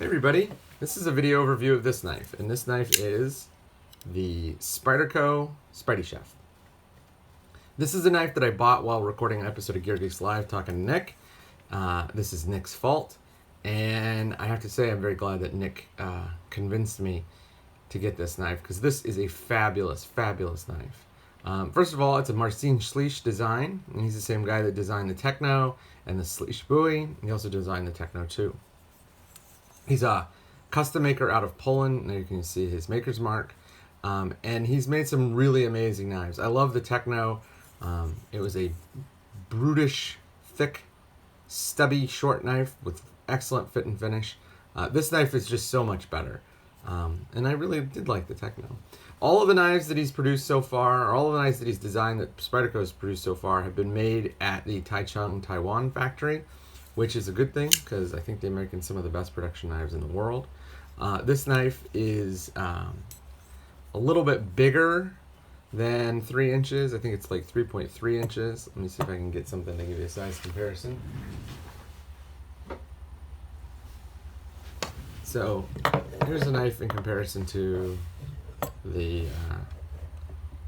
Hey everybody, this is a video overview of this knife, and this knife is the Spyderco Spydiechef. This is a knife that I bought while recording an episode of Gear Geeks Live talking to Nick. This is Nick's fault, and I have to say I'm very glad that Nick convinced me to get this knife, because this is a fabulous, fabulous knife. First of all, it's a Marcin Schleich design, and he's the same guy that designed the Techno and the Schleich buoy. He also designed the Techno too. He's a custom maker out of Poland. There you can see his maker's mark. And he's made some really amazing knives. I love the Techno. It was a brutish, thick, stubby, short knife with excellent fit and finish. This knife is just so much better. And I really did like the Techno. All of the knives that he's produced so far, or all of the knives that he's designed that Spyderco has produced so far, have been made at the Taichung, Taiwan factory, which is a good thing because I think they're making some of the best production knives in the world. This knife is a little bit bigger than 3 inches. I think it's like 3.3 inches. Let me see if I can get something to give you a size comparison. So here's a knife in comparison to the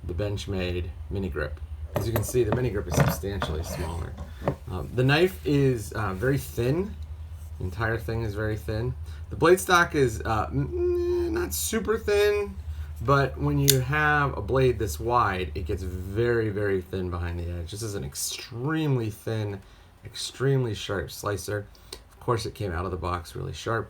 Benchmade mini grip. As you can see, the mini grip is substantially smaller. The knife is very thin. The entire thing is very thin. The blade stock is not super thin, but when you have a blade this wide, it gets very, very thin behind the edge. This is an extremely thin, extremely sharp slicer. Of course, it came out of the box really sharp.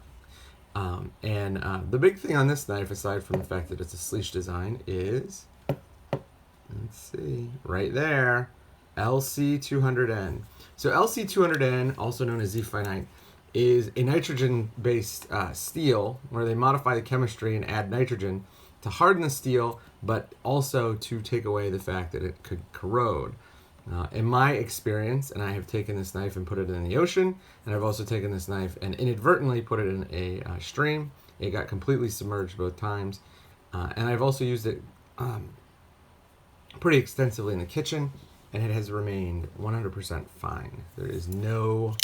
The big thing on this knife, aside from the fact that it's a Schleich design, is, let's see, right there, LC200N. So LC200N, also known as Z-Finite, is a nitrogen-based steel where they modify the chemistry and add nitrogen to harden the steel, but also to take away the fact that it could corrode. In my experience, and I have taken this knife and put it in the ocean, and I've also taken this knife and inadvertently put it in a stream. It got completely submerged both times. And I've also used it pretty extensively in the kitchen, and it has remained 100% fine. There is no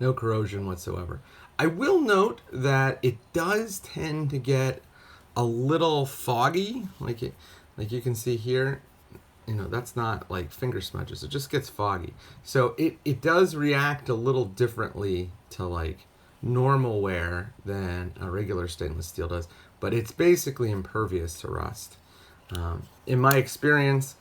corrosion whatsoever. I will note that it does tend to get a little foggy, like you can see here. You know, that's not like finger smudges. It just gets foggy. So it does react a little differently to like normal wear than a regular stainless steel does, but it's basically impervious to rust. In my experience,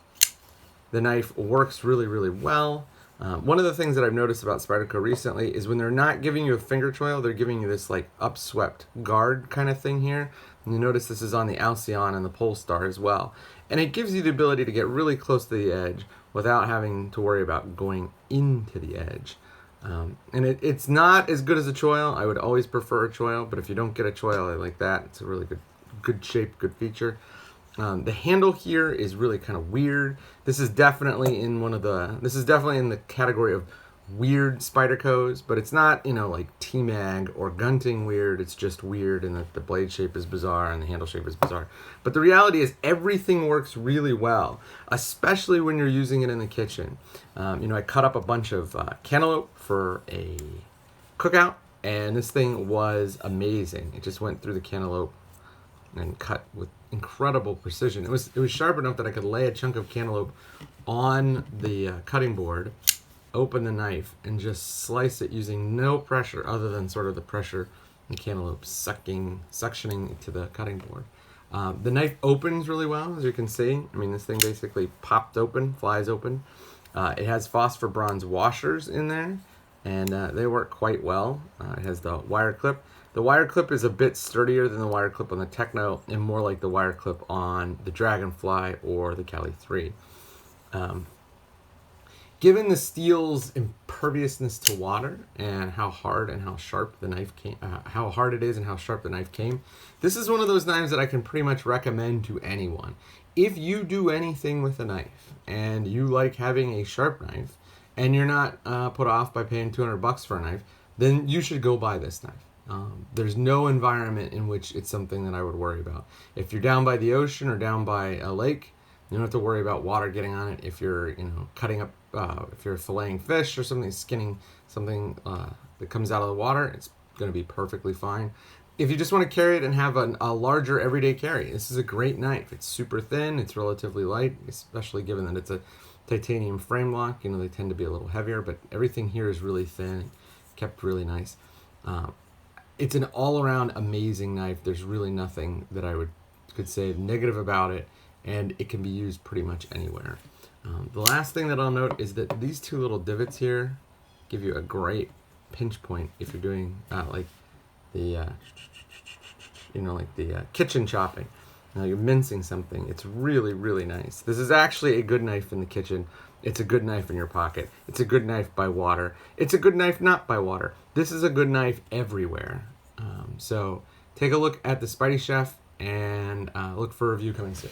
the knife works really, really well. One of the things that I've noticed about Spyderco recently is when they're not giving you a finger choil, they're giving you this like upswept guard kind of thing here. And you notice this is on the Alcyon and the Polestar as well. And it gives you the ability to get really close to the edge without having to worry about going into the edge. And it's not as good as a choil. I would always prefer a choil, but if you don't get a choil like that, it's a really good shape, good feature. The handle here is really kind of weird. This is definitely in the category of weird Spydercos, but it's not, like T-Mag or Gunting weird. It's just weird in that the blade shape is bizarre and the handle shape is bizarre. But the reality is everything works really well, especially when you're using it in the kitchen. I cut up a bunch of cantaloupe for a cookout, and this thing was amazing. It just went through the cantaloupe and cut with incredible precision. It was sharp enough that I could lay a chunk of cantaloupe on the cutting board, open the knife, and just slice it using no pressure other than sort of the pressure the cantaloupe suctioning to the cutting board. The knife opens really well, as you can see. I mean, this thing basically popped open, flies open. It has phosphor bronze washers in there, and they work quite well. It has the wire clip. The wire clip is a bit sturdier than the wire clip on the Techno and more like the wire clip on the Dragonfly or the Cali 3. Given the steel's imperviousness to water and how hard and how sharp the knife came, how hard it is and how sharp the knife came, this is one of those knives that I can pretty much recommend to anyone. If you do anything with a knife and you like having a sharp knife and you're not put off by paying $200 for a knife, then you should go buy this knife. There's no environment in which it's something that I would worry about. If you're down by the ocean or down by a lake, you don't have to worry about water getting on it. If you're, cutting up, if you're filleting fish or something, skinning something that comes out of the water, it's going to be perfectly fine. If you just want to carry it and have a larger everyday carry, this is a great knife. It's super thin, it's relatively light, especially given that it's a titanium frame lock. You know, they tend to be a little heavier, but everything here is really thin, kept really nice. It's an all-around amazing knife. There's really nothing that I could say negative about it, and it can be used pretty much anywhere. The last thing that I'll note is that these two little divots here give you a great pinch point if you're doing like the kitchen chopping. Now you're mincing something. It's really, really nice. This is actually a good knife in the kitchen. It's a good knife in your pocket. It's a good knife by water. It's a good knife not by water. This is a good knife everywhere. So take a look at the Spydiechef and look for a review coming soon.